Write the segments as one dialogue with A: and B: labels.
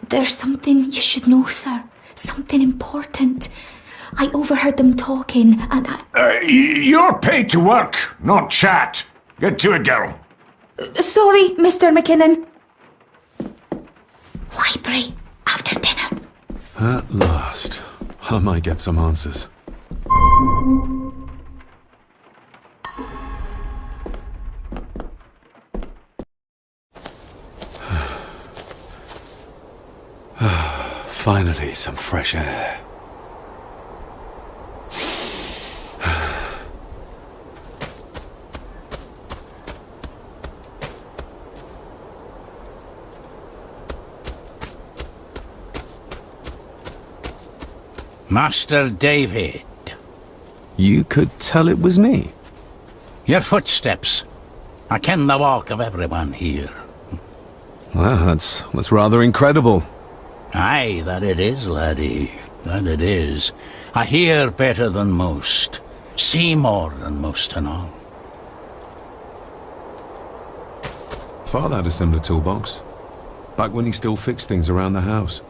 A: There's something you should know, sir. Something important. I overheard them talking, and
B: You're paid to work, not chat. Get to it, girl.
A: Sorry, Mr. McKinnon. Library, after dinner.
C: At last. I might get some answers. Finally, some fresh air.
D: Master David.
C: You could tell it was me.
D: Your footsteps. I ken the walk of everyone here.
C: Well, that's rather incredible.
D: Aye, that it is, laddie. That it is. I hear better than most. See more than most and all.
C: Father had a similar toolbox. Back when he still fixed things around the house.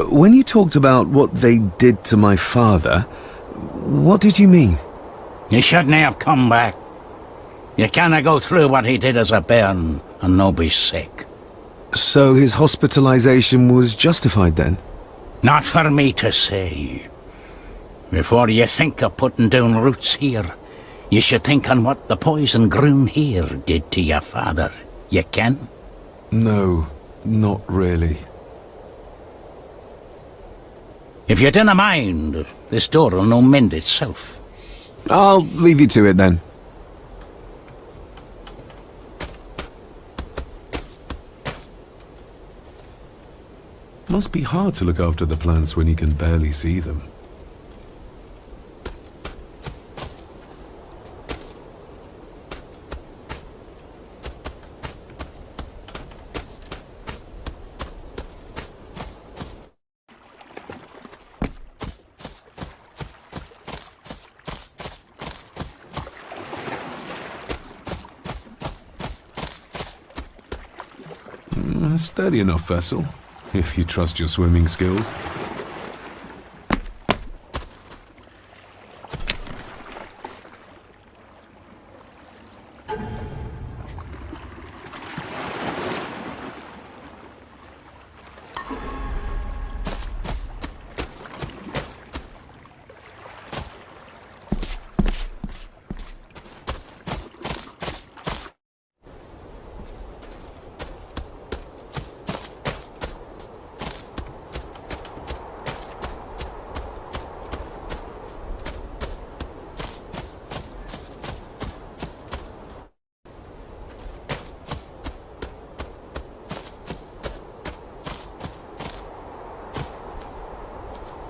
C: When you talked about what they did to my father, what did you mean?
D: You shouldn't have come back. You canna go through what he did as a bairn and no be sick.
C: So his hospitalization was justified then?
D: Not for me to say. Before you think of putting down roots here, you should think on what the poison grown here did to your father. You ken?
C: No, not really.
D: If you dinna mind, this door'll no mend itself.
C: I'll leave you to it then. Must be hard to look after the plants when you can barely see them. A sturdy enough vessel, if you trust your swimming skills.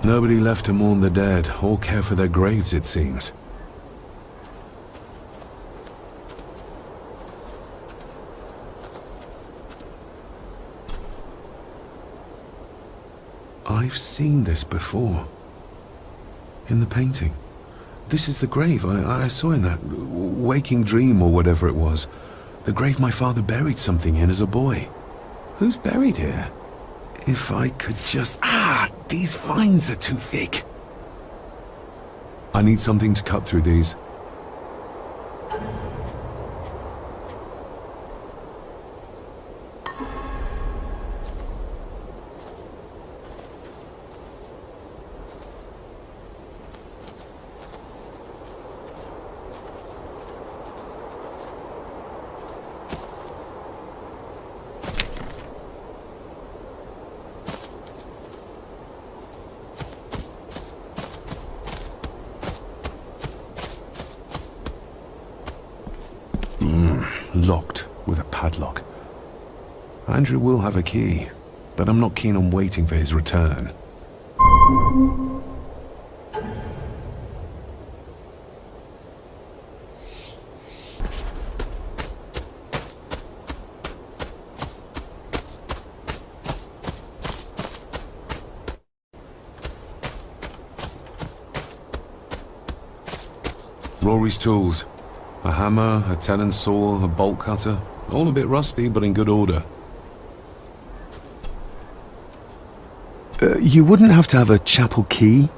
C: Nobody left to mourn the dead or care for their graves, it seems. I've seen this before. In the painting. This is the grave I saw in that waking dream or whatever it was. The grave my father buried something in as a boy. Who's buried here? If I could just... these vines are too thick. I need something to cut through these. Locked with a padlock. Andrew will have a key, but I'm not keen on waiting for his return. Rory's tools. A hammer, a tenon saw, a bolt cutter. All a bit rusty, but in good order. You wouldn't have to have a chapel key,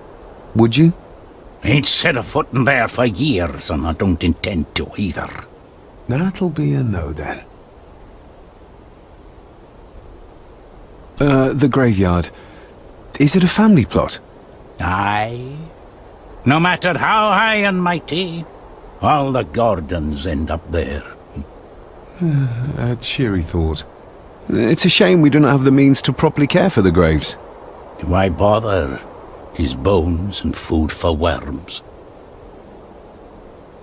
C: would you?
D: Ain't set a foot in there for years, and I don't intend to either.
C: That'll be a no, then. The graveyard. Is it a family plot?
D: Aye. No matter how high and mighty, all the Gordons end up there.
C: A cheery thought. It's a shame we don't have the means to properly care for the graves.
D: Why bother? His bones and food for worms.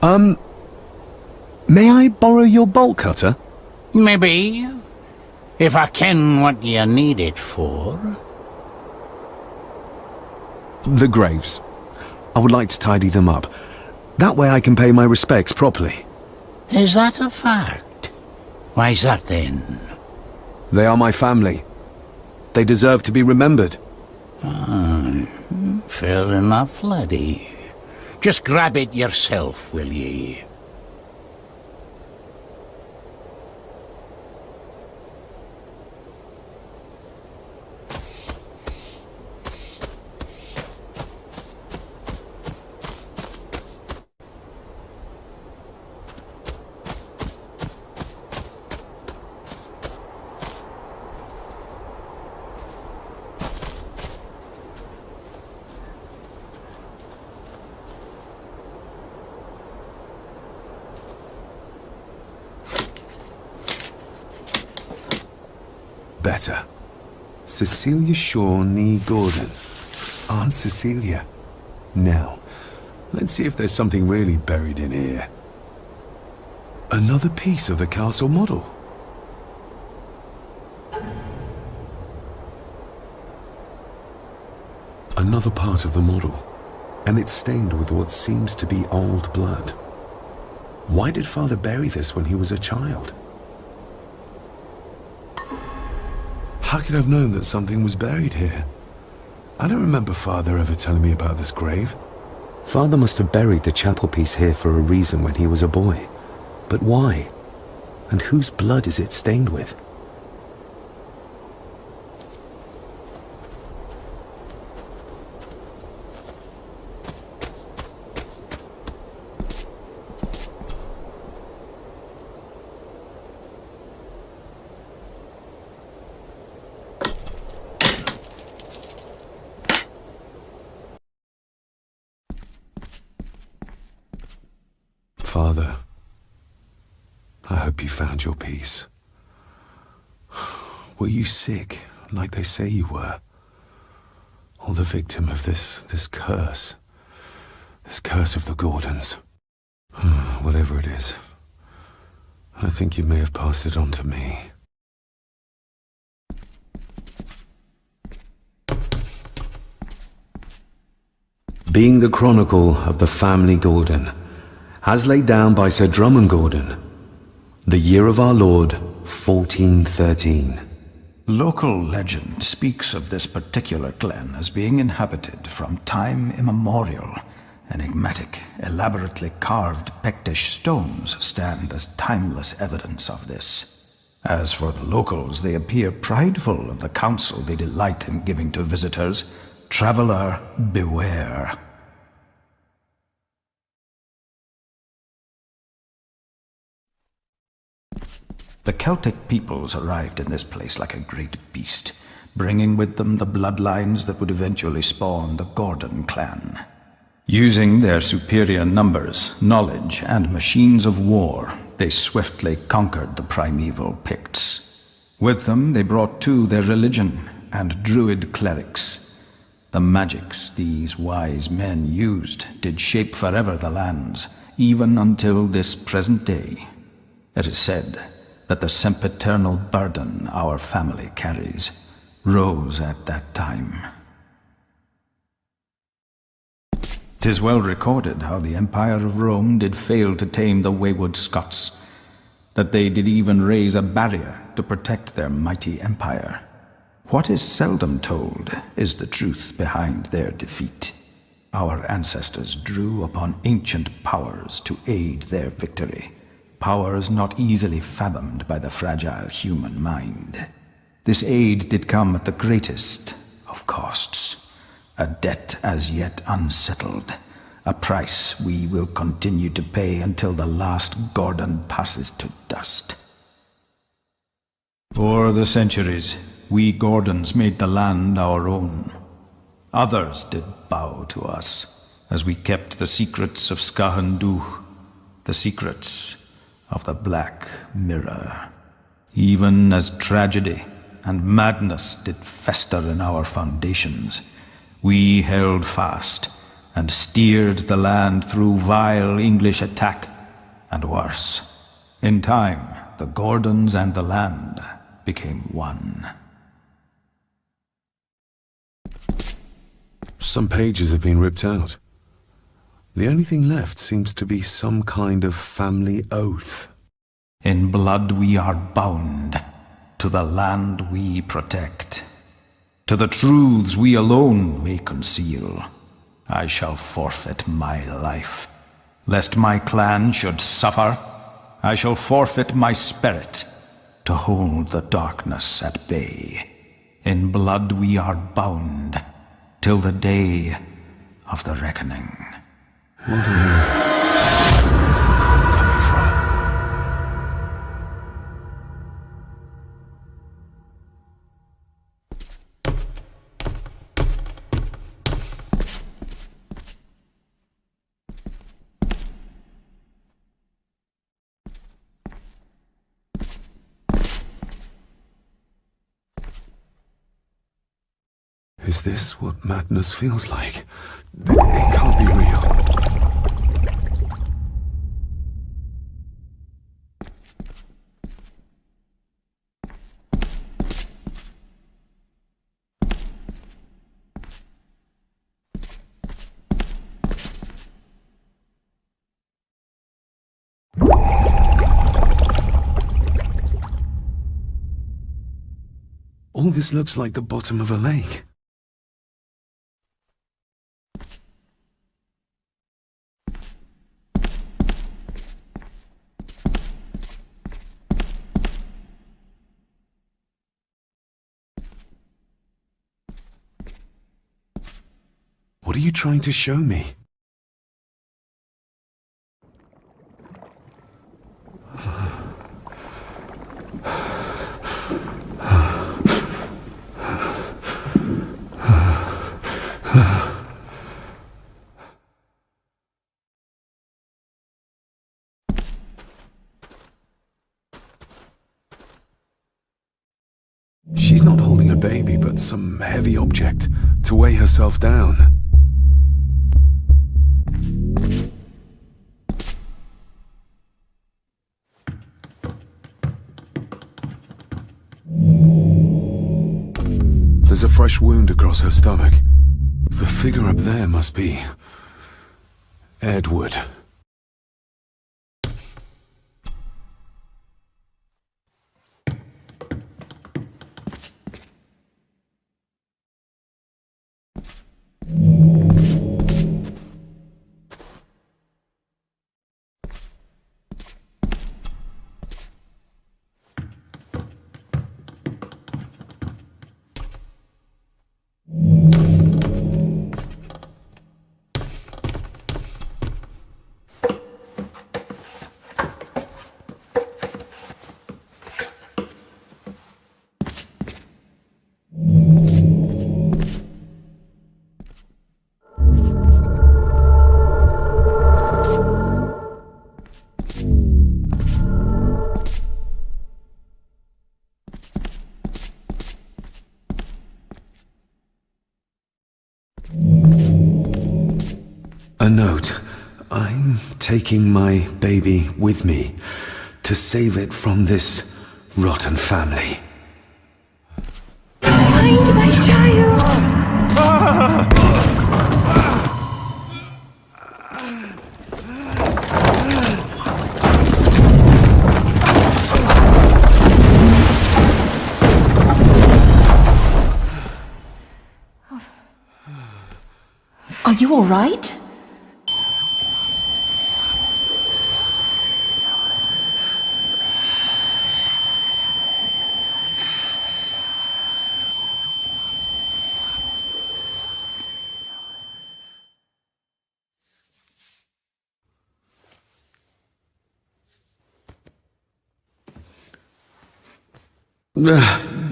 C: May I borrow your bolt cutter?
D: Maybe. If I ken what you need it for.
C: The graves. I would like to tidy them up. That way I can pay my respects properly.
D: Is that a fact? Why's that then?
C: They are my family. They deserve to be remembered.
D: Fair enough, laddie. Just grab it yourself, will ye?
C: Better. Cecilia Shaw nee Gordon. Aunt Cecilia. Now, let's see if there's something really buried in here. Another piece of the castle model. Another part of the model, and it's stained with what seems to be old blood. Why did Father bury this when he was a child? How could I have known that something was buried here? I don't remember Father ever telling me about this grave. Father must have buried the chapel piece here for a reason when he was a boy. But why? And whose blood is it stained with? Father, I hope you found your peace. Were you sick, like they say you were? Or the victim of this curse? This curse of the Gordons? Whatever it is, I think you may have passed it on to me. Being the chronicle of the family Gordon, as laid down by Sir Drummond Gordon, the year of our Lord, 1413.
E: Local legend speaks of this particular glen as being inhabited from time immemorial. Enigmatic, elaborately carved Pictish stones stand as timeless evidence of this. As for the locals, they appear prideful of the counsel they delight in giving to visitors. Traveler, beware. The Celtic peoples arrived in this place like a great beast, bringing with them the bloodlines that would eventually spawn the Gordon clan. Using their superior numbers, knowledge, and machines of war, they swiftly conquered the primeval Picts. With them, they brought too their religion and druid clerics. The magics these wise men used did shape forever the lands, even until this present day. It is said that the sempiternal burden our family carries rose at that time. 'Tis well recorded how the Empire of Rome did fail to tame the wayward Scots, that they did even raise a barrier to protect their mighty empire. What is seldom told is the truth behind their defeat. Our ancestors drew upon ancient powers to aid their victory. Powers not easily fathomed by the fragile human mind. This aid did come at the greatest of costs. A debt as yet unsettled. A price we will continue to pay until the last Gordon passes to dust. For the centuries, we Gordons made the land our own. Others did bow to us, as we kept the secrets of Sgathan Dubh, the secrets of the Black Mirror. Even as tragedy and madness did fester in our foundations, we held fast and steered the land through vile English attack and worse. In time, the Gordons and the land became one.
C: Some pages have been ripped out. The only thing left seems to be some kind of family oath.
E: In blood we are bound to the land we protect. To the truths we alone may conceal. I shall forfeit my life. Lest my clan should suffer, I shall forfeit my spirit to hold the darkness at bay. In blood we are bound till the day of the reckoning.
C: What on earth? Where's the call coming from? Is this what madness feels like? It can't be real. All this looks like the bottom of a lake. What are you trying to show me? She's not holding a baby, but some heavy object to weigh herself down. There's a fresh wound across her stomach. The figure up there must be Edward. A note. I'm taking my baby with me to save it from this rotten family.
A: Find my child! Are you all right?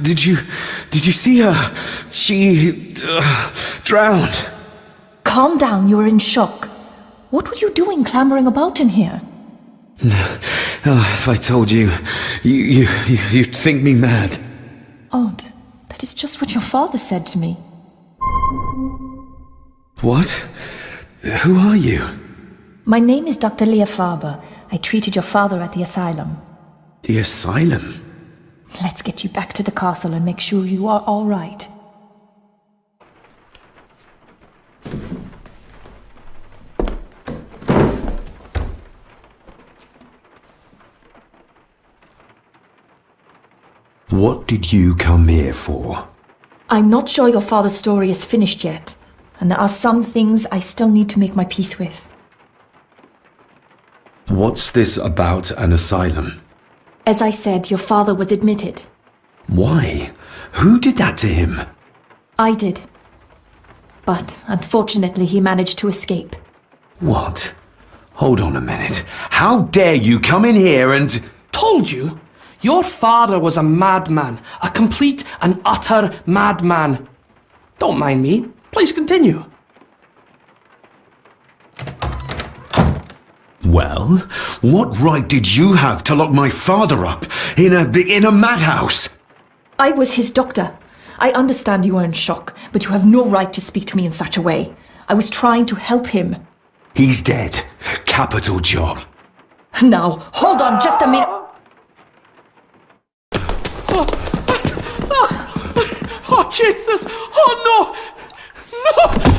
C: Did you see her? She drowned.
A: Calm down, you were in shock. What were you doing clambering about in here?
C: If I told you, you'd think me mad.
A: Odd. That is just what your father said to me.
C: What? Who are you?
A: My name is Dr. Leah Faber. I treated your father at the asylum.
C: The asylum?
A: Let's get you back to the castle and make sure you are all right.
C: What did you come here for?
A: I'm not sure your father's story is finished yet, and there are some things I still need to make my peace with.
C: What's this about an asylum?
A: As I said, your father was admitted.
C: Why? Who did that to him?
A: I did. But unfortunately, he managed to escape.
C: What? Hold on a minute. How dare you come in here and...
F: Told you? Your father was a madman. A complete and utter madman. Don't mind me. Please continue.
C: Well, what right did you have to lock my father up in a madhouse?
A: I was his doctor. I understand you are in shock, but you have no right to speak to me in such a way. I was trying to help him.
C: He's dead. Capital job.
A: Now, hold on just a minute.
F: Oh, Jesus! Oh, no! No!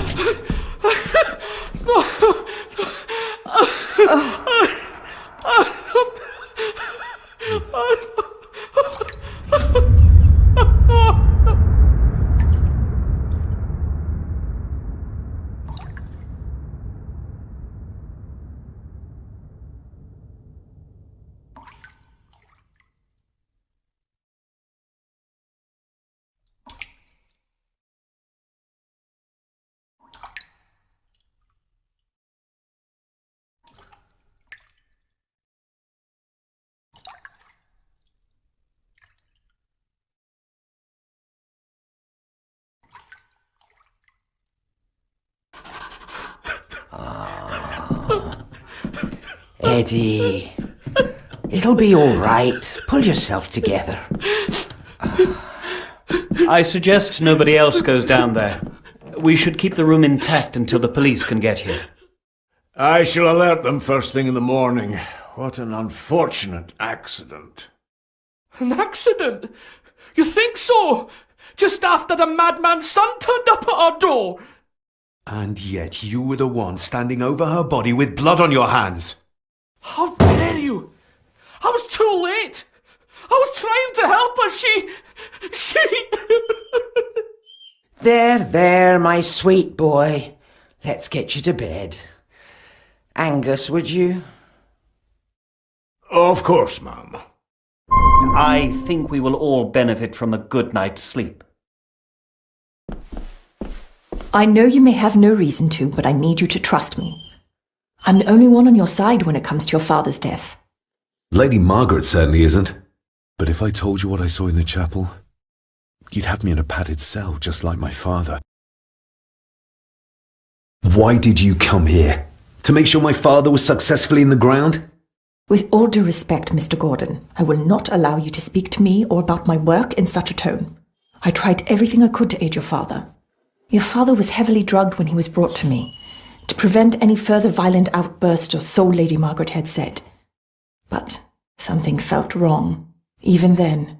G: Eddie, it'll be all right. Pull yourself together.
H: I suggest nobody else goes down there. We should keep the room intact until the police can get here.
B: I shall alert them first thing in the morning. What an unfortunate accident.
F: An accident? You think so? Just after the madman's son turned up at our door?
C: And yet you were the one standing over her body with blood on your hands.
F: How dare you! I was too late! I was trying to help her, she...
G: There, my sweet boy. Let's get you to bed. Angus, would you?
B: Of course, ma'am.
H: I think we will all benefit from a good night's sleep.
A: I know you may have no reason to, but I need you to trust me. I'm the only one on your side when it comes to your father's death.
C: Lady Margaret certainly isn't. But if I told you what I saw in the chapel, you'd have me in a padded cell, just like my father. Why did you come here? To make sure my father was successfully in the ground?
A: With all due respect, Mr. Gordon, I will not allow you to speak to me or about my work in such a tone. I tried everything I could to aid your father. Your father was heavily drugged when he was brought to me, to prevent any further violent outburst, or so Lady Margaret had said. But something felt wrong, even then.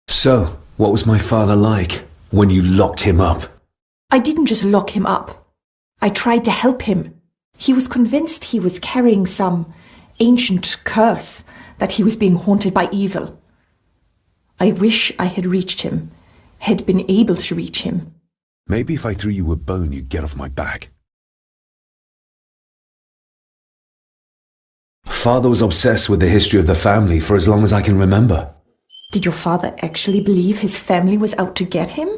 C: So, what was my father like when you locked him up?
A: I didn't just lock him up. I tried to help him. He was convinced he was carrying some ancient curse, that he was being haunted by evil. I wish I had reached him, had been able to reach him.
C: Maybe if I threw you a bone, you'd get off my back. Father was obsessed with the history of the family for as long as I can remember.
A: Did your father actually believe his family was out to get him?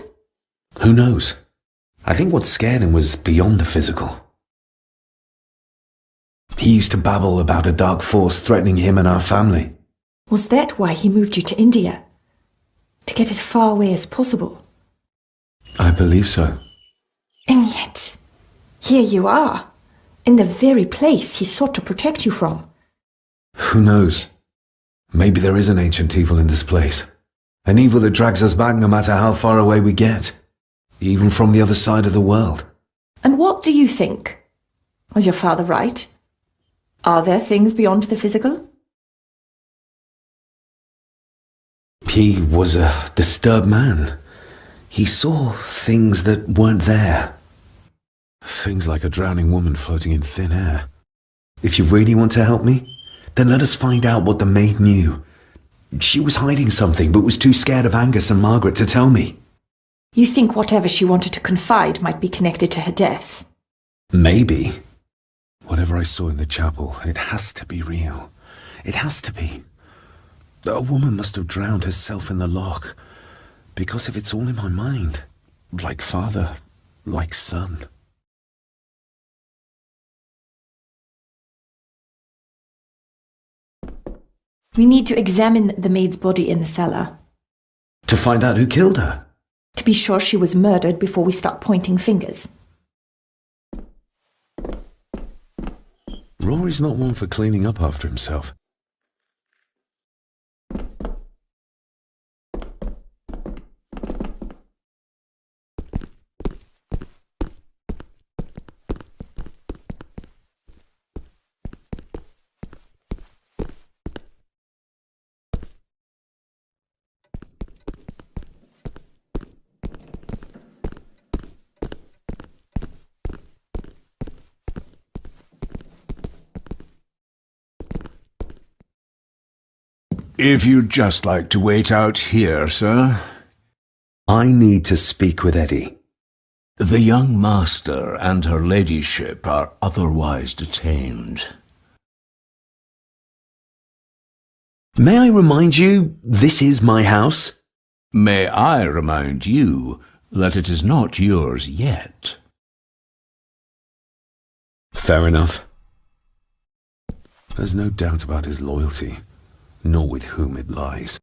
C: Who knows? I think what scared him was beyond the physical. He used to babble about a dark force threatening him and our family.
A: Was that why he moved you to India? To get as far away as possible?
C: I believe so.
A: And yet, here you are, in the very place he sought to protect you from.
C: Who knows? Maybe there is an ancient evil in this place. An evil that drags us back no matter how far away we get. Even from the other side of the world.
A: And what do you think? Was your father right? Are there things beyond the physical?
C: He was a disturbed man. He saw things that weren't there. Things like a drowning woman floating in thin air. If you really want to help me, then let us find out what the maid knew. She was hiding something, but was too scared of Angus and Margaret to tell me.
A: You think whatever she wanted to confide might be connected to her death?
C: Maybe. Whatever I saw in the chapel, it has to be real. It has to be. A woman must have drowned herself in the loch. Because if it's all in my mind, like father, like son.
A: We need to examine the maid's body in the cellar.
C: To find out who killed her?
A: To be sure she was murdered before we start pointing fingers.
C: Rory's not one for cleaning up after himself.
B: If you'd just like to wait out here, sir.
C: I need to speak with Eddie.
B: The young master and her ladyship are otherwise detained.
C: May I remind you, this is my house?
B: May I remind you that it is not yours yet?
C: Fair enough. There's no doubt about his loyalty, nor with whom it lies.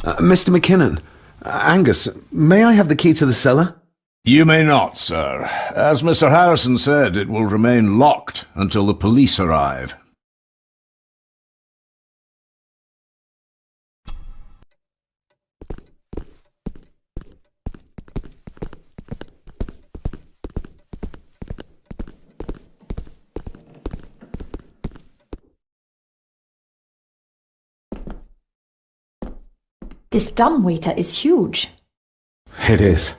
C: Mr. McKinnon, Angus, may I have the key to the cellar?
B: You may not, sir. As Mr. Harrison said, it will remain locked until the police arrive.
A: This dumbwaiter is huge.
C: It is.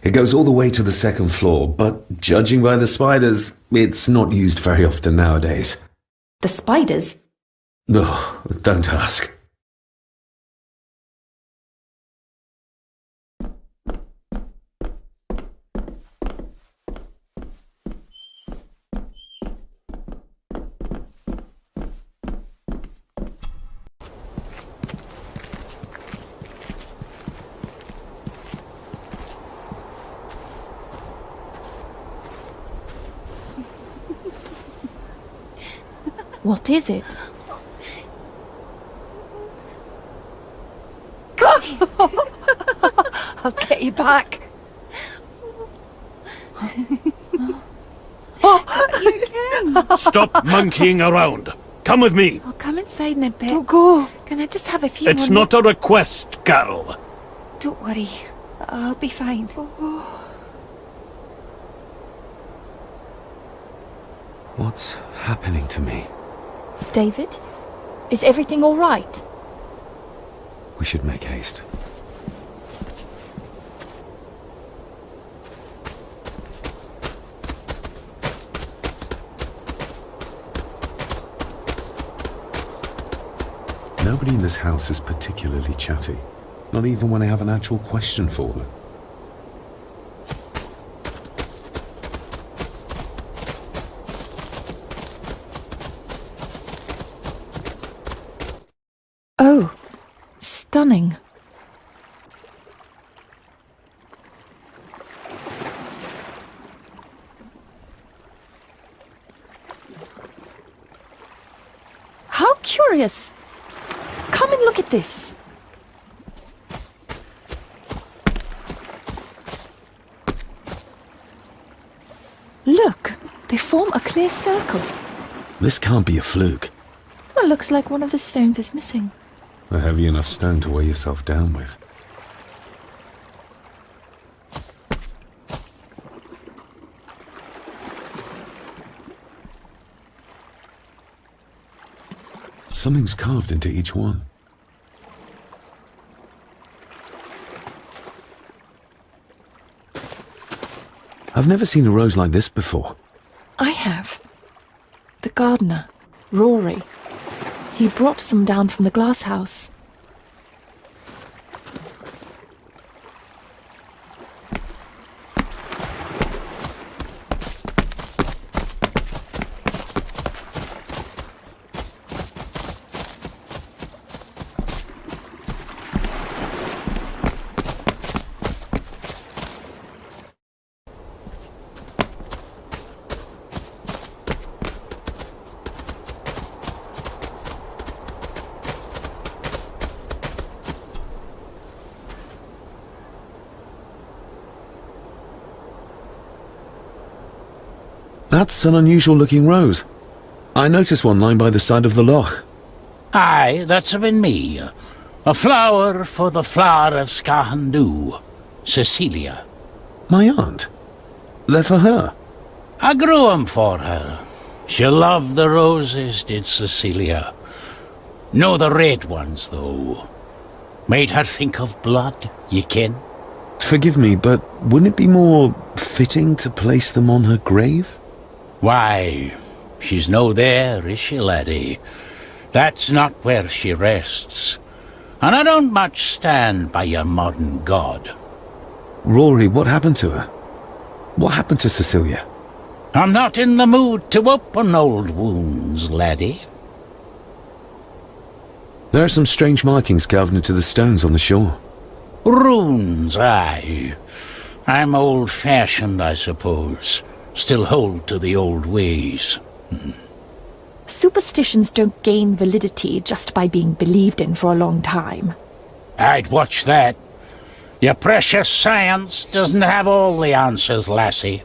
C: It goes all the way to the second floor, but judging by the spiders, it's not used very often nowadays.
A: The spiders?
C: Ugh, don't ask.
A: What is it?
I: I'll get you back.
J: Stop monkeying around. Come with me.
I: I'll come inside in a bit. Don't go. Can I just have a few
J: It's
I: more
J: not a request, Carol.
I: Don't worry. I'll be fine.
C: What's happening to me?
A: David? Is everything all right?
C: We should make haste. Nobody in this house is particularly chatty. Not even when I have an actual question for them.
A: Oh, stunning. How curious! Come and look at this. Look, they form a clear circle.
C: This can't be a fluke.
A: Well, looks like one of the stones is missing.
C: A heavy enough stone to weigh yourself down with. Something's carved into each one. I've never seen a rose like this before.
A: I have. The gardener, Rory. He brought some down from the glass house.
C: That's an unusual looking rose. I noticed one lying by the side of the loch.
D: Aye, that's been me. A flower for the flower of Sgathan Dubh, Cecilia.
C: My aunt? They're for her?
D: I grew 'em for her. She loved the roses, did Cecilia. No the red ones, though. Made her think of blood, ye ken.
C: Forgive me, but wouldn't it be more fitting to place them on her grave?
D: Why, she's no there, is she, laddie? That's not where she rests. And I don't much stand by your modern god.
C: Rory, what happened to her? What happened to Cecilia?
D: I'm not in the mood to open old wounds, laddie.
C: There are some strange markings carved into the stones on the shore.
D: Runes, aye. I'm old-fashioned, I suppose. Still hold to the old ways.
A: Superstitions don't gain validity just by being believed in for a long time.
D: I'd watch that. Your precious science doesn't have all the answers, lassie.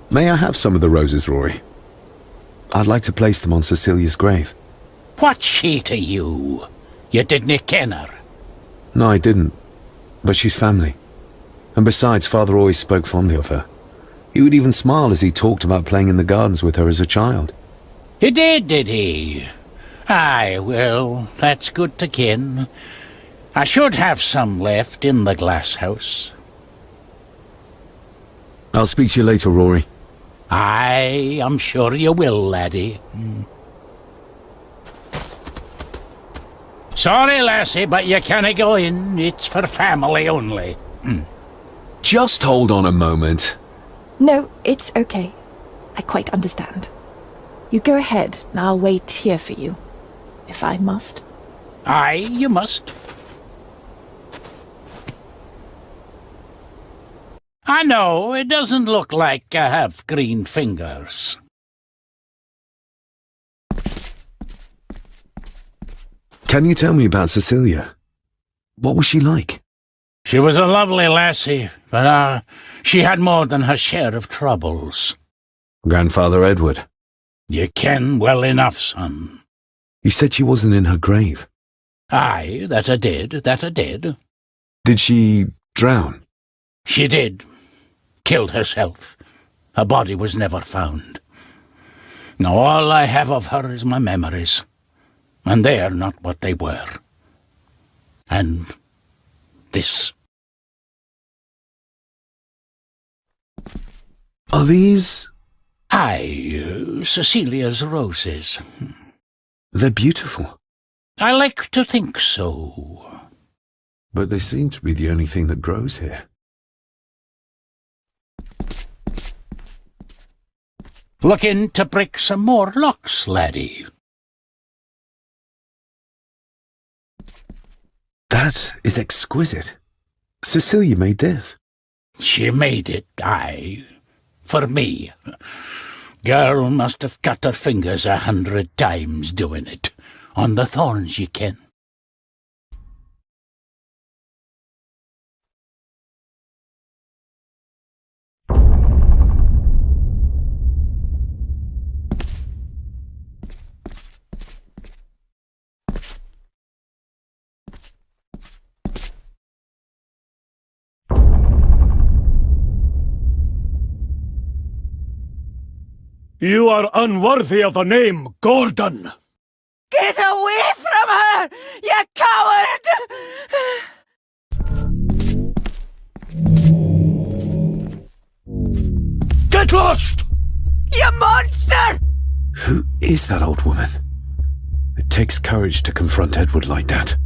C: May I have some of the roses, Rory? I'd like to place them on Cecilia's grave.
D: What's she to you? You didn't ken her.
C: No, I didn't. But she's family. And besides, Father always spoke fondly of her. He would even smile as he talked about playing in the gardens with her as a child.
D: He did he? Aye, well, that's good to ken. I should have some left in the glass house.
C: I'll speak to you later, Rory.
D: Aye, I'm sure you will, laddie. Sorry, lassie, but you can't go in. It's for family only.
C: Just hold on a moment.
A: No, it's okay. I quite understand. You go ahead, and I'll wait here for you, if I must.
D: Aye, you must. I know, it doesn't look like I have green fingers.
C: Can you tell me about Cecilia? What was she like?
D: She was a lovely lassie, but she had more than her share of troubles.
C: Grandfather Edward.
D: You ken well enough, son.
C: You said she wasn't in her grave.
D: Aye, that I did.
C: Did she drown?
D: She did. Killed herself. Her body was never found. Now all I have of her is my memories, and they are not what they were. And this.
C: Are these...
D: Aye, Cecilia's roses.
C: They're beautiful.
D: I like to think so.
C: But they seem to be the only thing that grows here.
D: Looking to break some more locks, laddie.
C: That is exquisite. Cecilia made this.
D: She made it, aye, for me. Girl must have cut her fingers 100 times doing it. On the thorns, ye ken.
J: You are unworthy of the name Gordon.
G: Get away from her, you coward!
J: Get lost!
G: You monster!
C: Who is that old woman? It takes courage to confront Edward like that.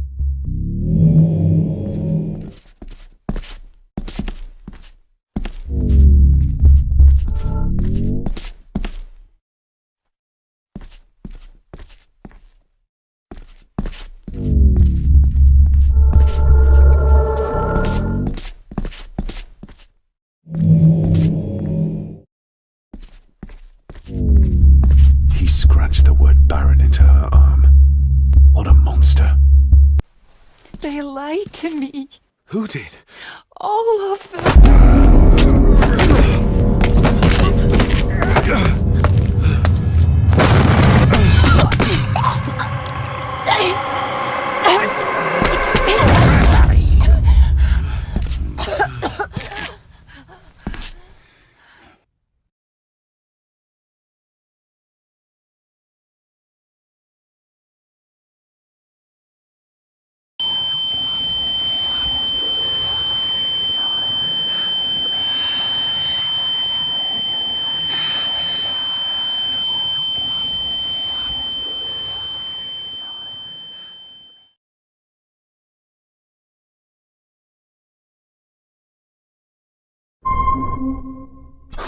C: He scratched the word Baron into her arm. What a monster.
I: They lied to me.
C: Who did?
I: All of them. It's me.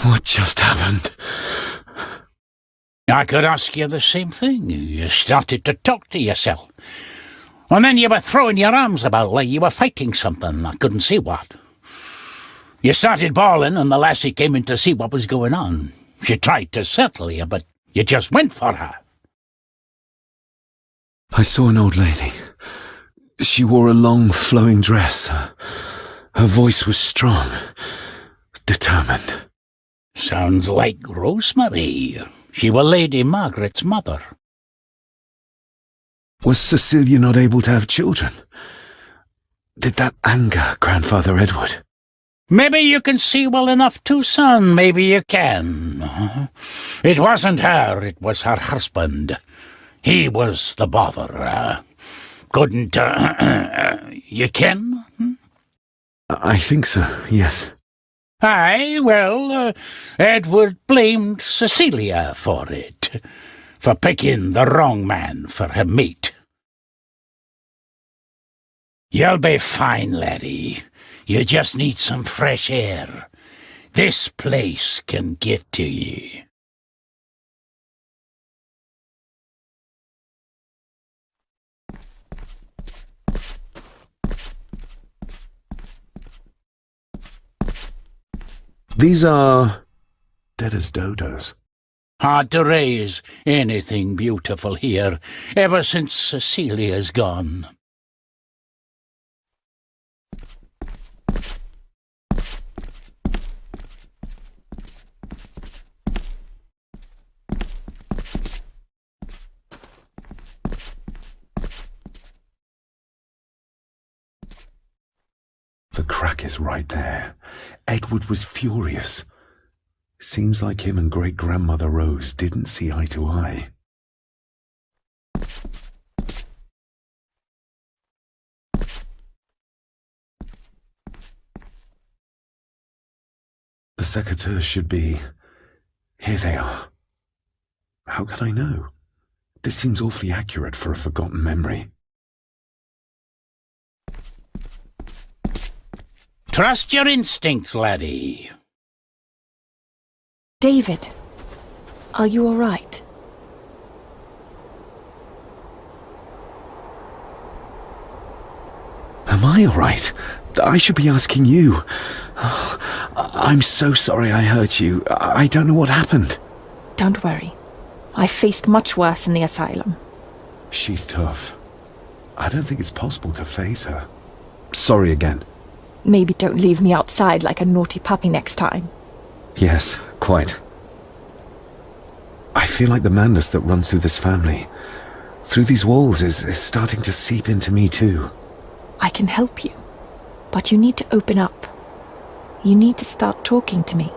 C: What just happened?
D: I could ask you the same thing. You started to talk to yourself. And then you were throwing your arms about like you were fighting something. I couldn't see what. You started bawling and the lassie came in to see what was going on. She tried to settle you, but you just went for her.
C: I saw an old lady. She wore a long, flowing dress. Her voice was strong, determined.
D: Sounds like Rosemary. She were Lady Margaret's mother.
C: Was Cecilia not able to have children? Did that anger Grandfather Edward?
D: Maybe you can see well enough too, son. Maybe you can. It wasn't her, it was her husband. He was the bother. Couldn't, you ken?
C: I think so, yes.
D: Aye, well, Edward blamed Cecilia for it, for picking the wrong man for her mate. You'll be fine, laddie. You just need some fresh air. This place can get to ye.
C: These are dead as dodos.
D: Hard to raise anything beautiful here, ever since Cecilia's gone.
C: The crack is right there. Edward was furious. Seems like him and great-grandmother Rose didn't see eye to eye. The secateurs should be... Here they are. How could I know? This seems awfully accurate for a forgotten memory.
D: Trust your instincts, laddie.
A: David, are you all right?
C: Am I all right? I should be asking you. I'm so sorry I hurt you. I don't know what happened.
A: Don't worry. I faced much worse in the asylum.
C: She's tough. I don't think it's possible to face her. Sorry again.
A: Maybe don't leave me outside like a naughty puppy next time.
C: Yes, quite. I feel like the madness that runs through this family, through these walls, is starting to seep into me too.
A: I can help you, but you need to open up. You need to start talking to me.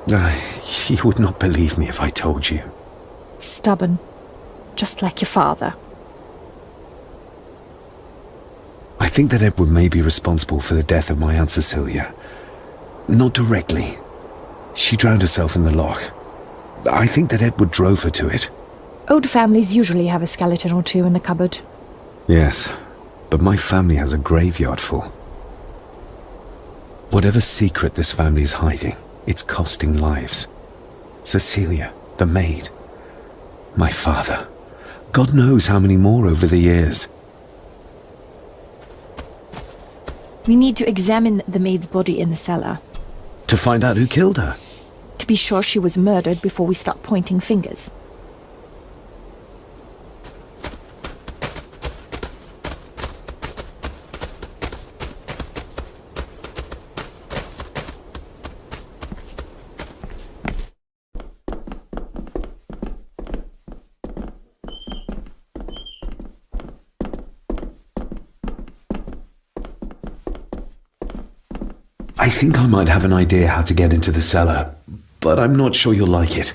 C: You would not believe me if I told you.
A: Stubborn, just like your father.
C: I think that Edward may be responsible for the death of my Aunt Cecilia. Not directly. She drowned herself in the loch. I think that Edward drove her to it.
A: Old families usually have a skeleton or two in the cupboard.
C: Yes, but my family has a graveyard full. Whatever secret this family is hiding, it's costing lives. Cecilia, the maid. My father. God knows how many more over the years.
A: We need to examine the maid's body in the cellar.
C: To find out who killed her.
A: To be sure she was murdered before we start pointing fingers.
C: I think I might have an idea how to get into the cellar, but I'm not sure you'll like it.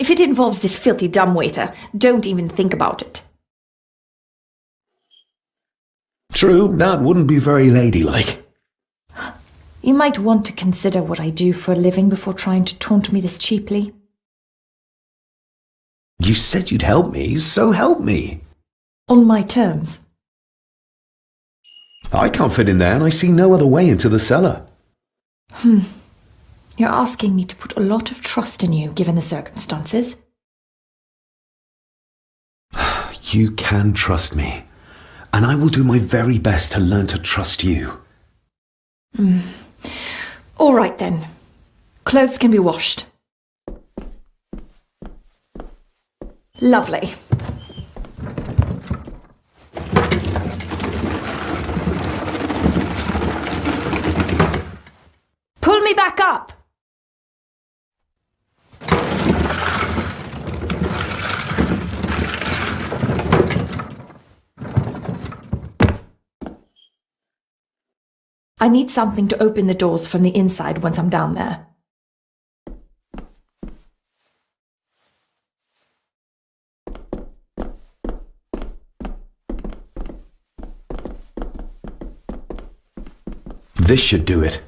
A: If it involves this filthy dumbwaiter, don't even think about it.
C: True, that wouldn't be very ladylike.
A: You might want to consider what I do for a living before trying to taunt me this cheaply.
C: You said you'd help me, so help me.
A: On my terms.
C: I can't fit in there, and I see no other way into the cellar.
A: You're asking me to put a lot of trust in you, given the circumstances.
C: You can trust me, and I will do my very best to learn to trust you.
A: All right then. Clothes can be washed. Lovely. Pull me back up! I need something to open the doors from the inside once I'm down there.
C: This should do it.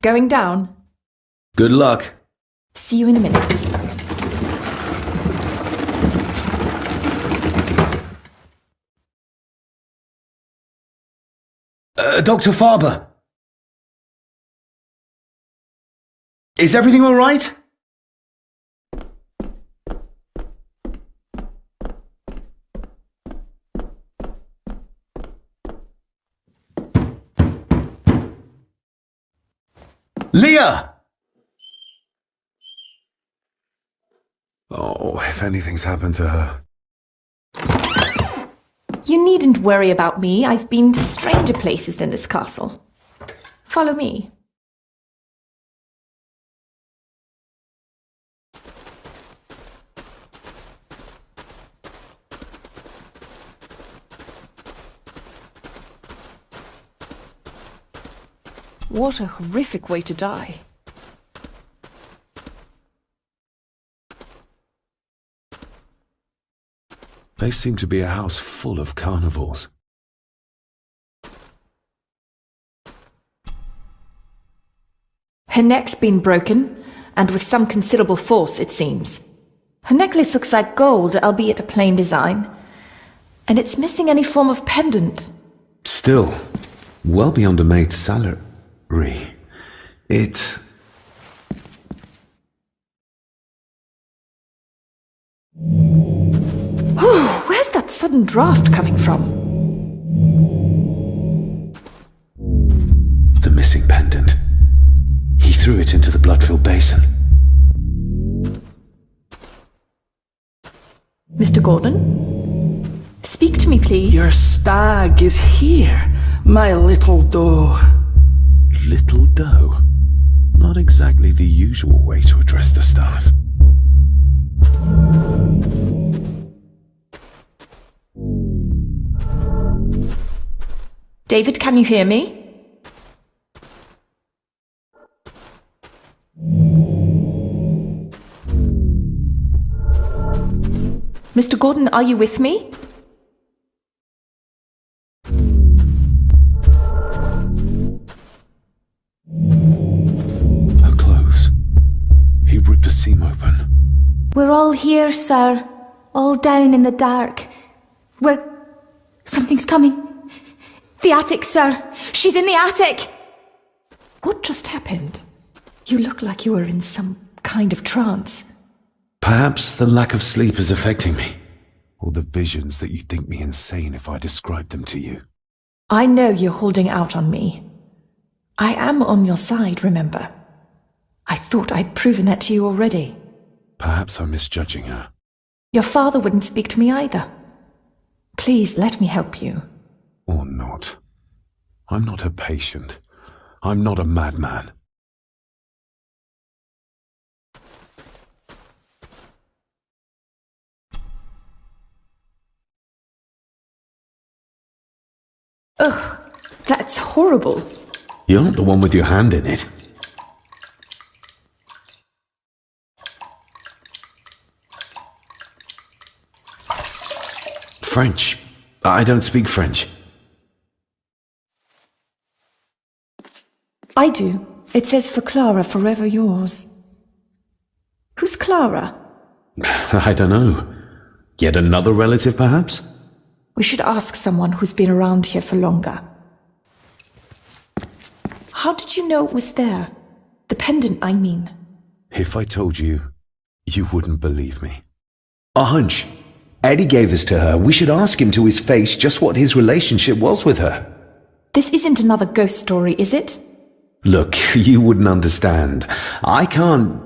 A: Going down?
C: Good luck.
A: See you in a minute.
C: Dr. Farber. Is everything all right? Leah! Oh, if anything's happened to her.
A: You needn't worry about me. I've been to stranger places than this castle. Follow me. What a horrific way to die.
C: They seem to be a house full of carnivores.
A: Her neck's been broken, and with some considerable force, it seems. Her necklace looks like gold, albeit a plain design, and it's missing any form of pendant.
C: Still, well beyond a maid's salary. It...
A: Where's that sudden draft coming from?
C: The missing pendant. He threw it into the blood-filled basin.
A: Mr. Gordon? Speak to me, please.
F: Your stag is here, my little doe.
C: Little doe? Not exactly the usual way to address the staff.
A: David, can you hear me? Mr. Gordon, are you with me?
C: Her clothes. He ripped a seam open.
K: We're all here, sir. All down in the dark. Something's coming. The attic, sir. She's in the attic.
A: What just happened? You look like you were in some kind of trance.
C: Perhaps the lack of sleep is affecting me. Or the visions that you'd think me insane if I described them to you.
A: I know you're holding out on me. I am on your side, remember? I thought I'd proven that to you already.
C: Perhaps I'm misjudging her.
A: Your father wouldn't speak to me either. Please, let me help you.
C: Or not. I'm not her patient. I'm not a madman.
A: Ugh, that's horrible.
C: You're not the one with your hand in it. French. I don't speak French.
A: I do. It says for Clara, forever yours. Who's Clara?
C: I don't know. Yet another relative, perhaps?
A: We should ask someone who's been around here for longer. How did you know it was there? The pendant, I mean.
C: If I told you, you wouldn't believe me.
L: A hunch. Eddie gave this to her. We should ask him to his face just what his relationship was with her.
A: This isn't another ghost story, is it?
L: Look, you wouldn't understand. I can't...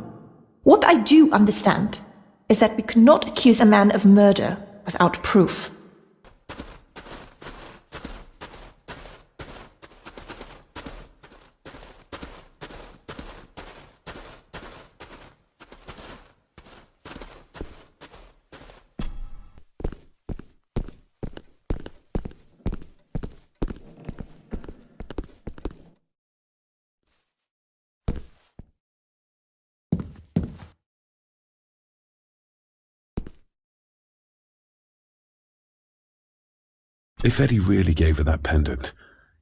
A: What I do understand is that we could not accuse a man of murder without proof.
C: If Eddie really gave her that pendant,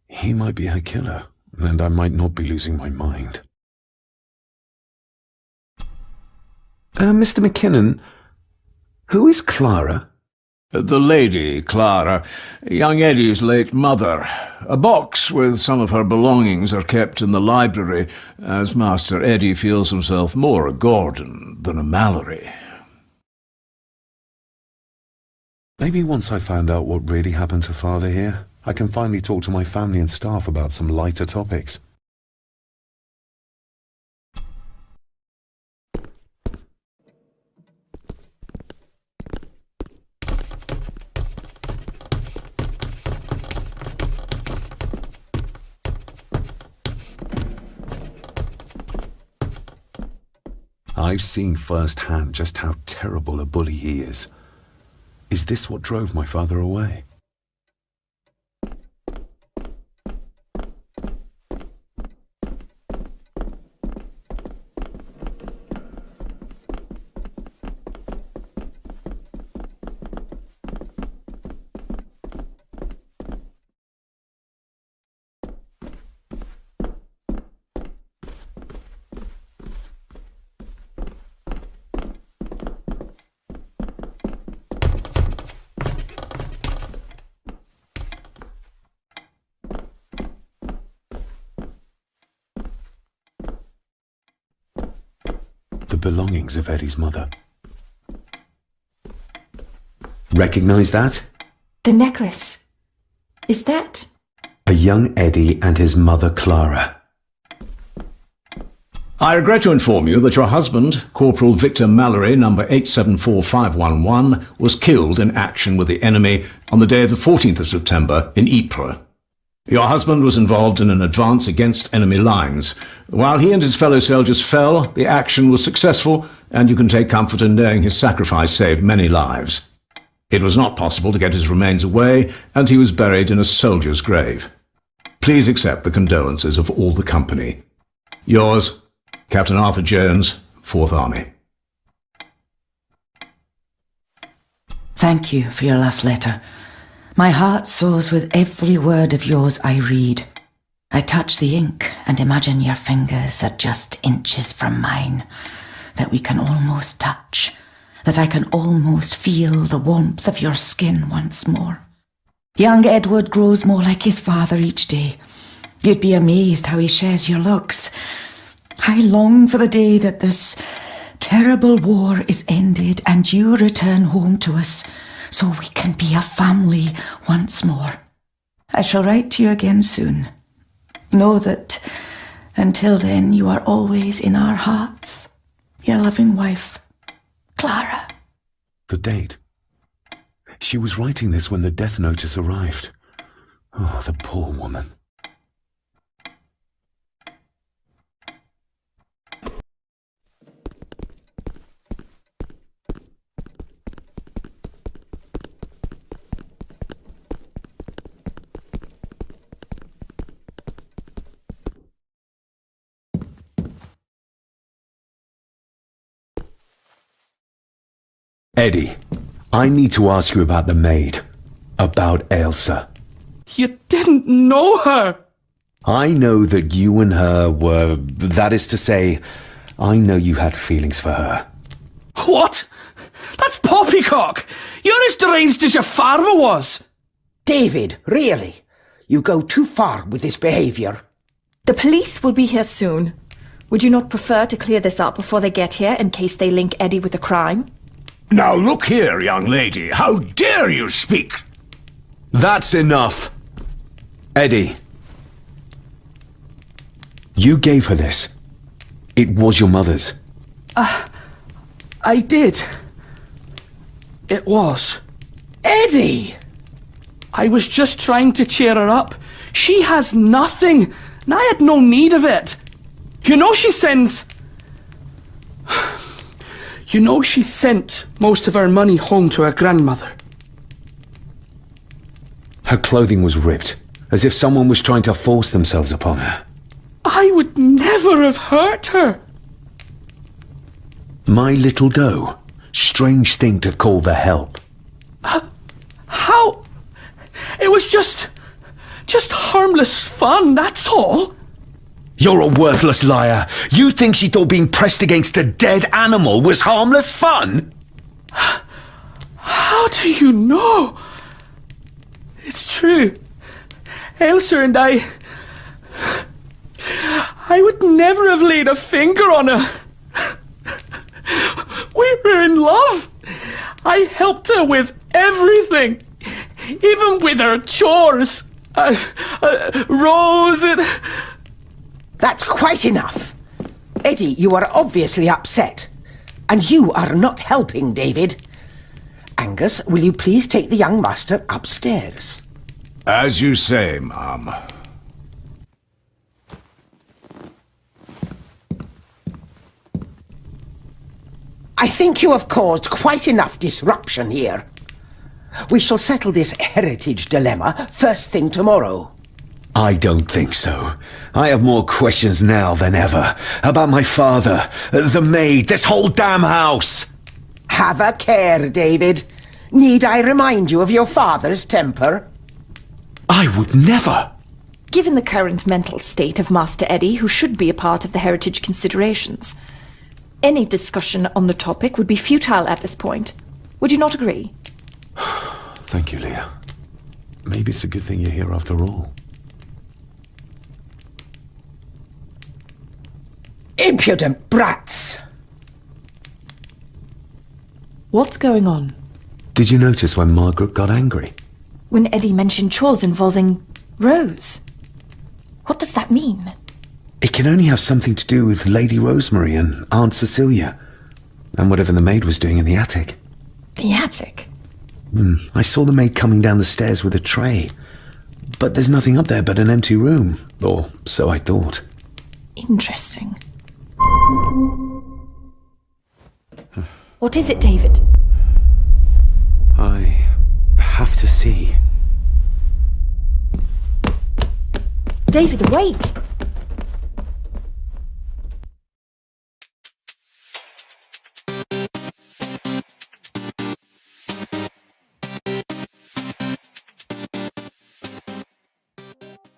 C: he might be her killer, and I might not be losing my mind. Mr. McKinnon, who is Clara?
B: The lady, Clara, young Eddie's late mother. A box with some of her belongings are kept in the library, as Master Eddie feels himself more a Gordon than a Mallory.
C: Maybe once I found out what really happened to Father here, I can finally talk to my family and staff about some lighter topics. I've seen firsthand just how terrible a bully he is. Is this what drove my father away? The belongings of Eddie's mother.
L: Recognize that?
A: The necklace. Is that...
L: A young Eddie and his mother Clara.
B: I regret to inform you that your husband, Corporal Victor Mallory, number 874511, was killed in action with the enemy on the day of the 14th of September in Ypres. Your husband was involved in an advance against enemy lines. While he and his fellow soldiers fell, the action was successful, and you can take comfort in knowing his sacrifice saved many lives. It was not possible to get his remains away, and he was buried in a soldier's grave. Please accept the condolences of all the company. Yours, Captain Arthur Jones, 4th Army.
M: Thank you for your last letter. My heart soars with every word of yours I read. I touch the ink and imagine your fingers are just inches from mine, that we can almost touch, that I can almost feel the warmth of your skin once more. Young Edward grows more like his father each day. You'd be amazed how he shares your looks. I long for the day that this terrible war is ended and you return home to us, so we can be a family once more. I shall write to you again soon. Know that until then you are always in our hearts. Your loving wife, Clara.
C: The date. She was writing this when the death notice arrived. Oh, the poor woman.
L: Eddie, I need to ask you about the maid. About Ailsa.
F: You didn't know her!
L: I know that you and her were... That is to say, I know you had feelings for her.
F: What? That's poppycock! You're as deranged as your father was!
G: David, really? You go too far with this behaviour.
A: The police will be here soon. Would you not prefer to clear this up before they get here in case they link Eddie with the crime?
B: Now look here, young lady. How dare you speak?
L: That's enough. Eddie. You gave her this. It was your mother's.
F: I did. It was.
G: Eddie!
F: I was just trying to cheer her up. She has nothing, and I had no need of it. You know she sends... You know she sent most of her money home to her grandmother.
L: Her clothing was ripped, as if someone was trying to force themselves upon her.
F: I would never have hurt her.
L: My little doe. Strange thing to call the help.
F: How? It was just harmless fun, that's all.
L: You're a worthless liar. You think she thought being pressed against a dead animal was harmless fun?
F: How do you know? It's true. Ailsa and I would never have laid a finger on her. We were in love. I helped her with everything, even with her chores. Rose and...
G: That's quite enough. Eddie, you are obviously upset. And you are not helping, David. Angus, will you please take the young master upstairs?
B: As you say, ma'am.
G: I think you have caused quite enough disruption here. We shall settle this heritage dilemma first thing tomorrow.
L: I don't think so. I have more questions now than ever. About my father, the maid, this whole damn house.
G: Have a care, David. Need I remind you of your father's temper?
L: I would never.
A: Given the current mental state of Master Eddie, who should be a part of the heritage considerations, any discussion on the topic would be futile at this point. Would you not agree?
C: Thank you, Leah. Maybe it's a good thing you're here after all.
G: Impudent brats!
A: What's going on?
C: Did you notice when Margaret got angry?
A: When Eddie mentioned chores involving Rose. What does that mean?
C: It can only have something to do with Lady Rosemary and Aunt Cecilia, and whatever the maid was doing in the attic.
A: The attic?
C: I saw the maid coming down the stairs with a tray, but there's nothing up there but an empty room, or so I thought.
A: Interesting. What is it, David?
C: I have to see.
A: David, wait!